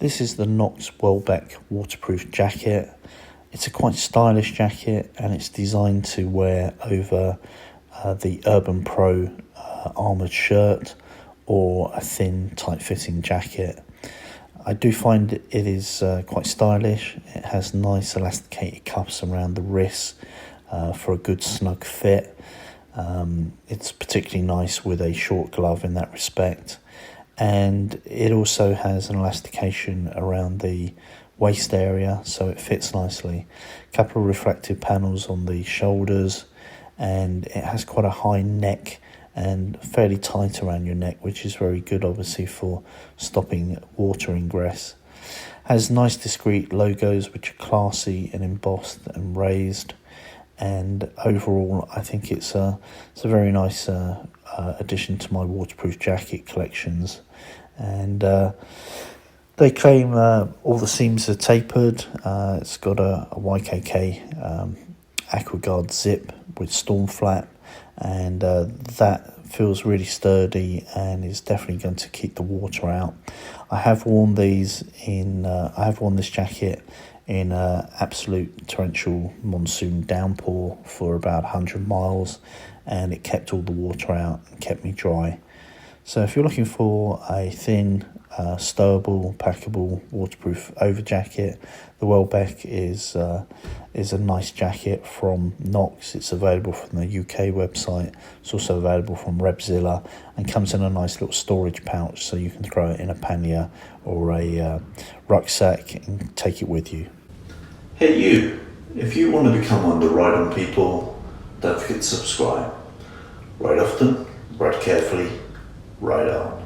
This is the Knox Welbeck waterproof jacket. It's a quite stylish jacket and it's designed to wear over the Urbane Pro armoured shirt or a thin tight-fitting jacket. I do find it is quite stylish. It has nice elasticated cuffs around the wrists for a good snug fit. It's particularly nice with a short glove in that respect. And it also has an elastication around the waist area, so it fits nicely. A couple of reflective panels on the shoulders, and it has quite a high neck and fairly tight around your neck, which is very good obviously for stopping water ingress. Has nice discreet logos which are classy and embossed and raised, and overall I think it's a very nice addition to my waterproof jacket collections. And they claim all the seams are tapered. It's got a YKK AquaGuard zip with storm flap, and that feels really sturdy and is definitely going to keep the water out. I have worn these in I have worn this jacket in absolute torrential monsoon downpour for about 100 miles, and it kept all the water out and kept me dry. So if you're looking for a thin, stowable, packable, waterproof over jacket, the Welbeck is a nice jacket from Knox. It's available from the UK website. It's also available from Rebzilla and comes in a nice little storage pouch, so you can throw it in a pannier or a rucksack and take it with you. Hey you, if you want to become one of the Ride On people, don't forget to subscribe. Ride often, ride carefully, ride on.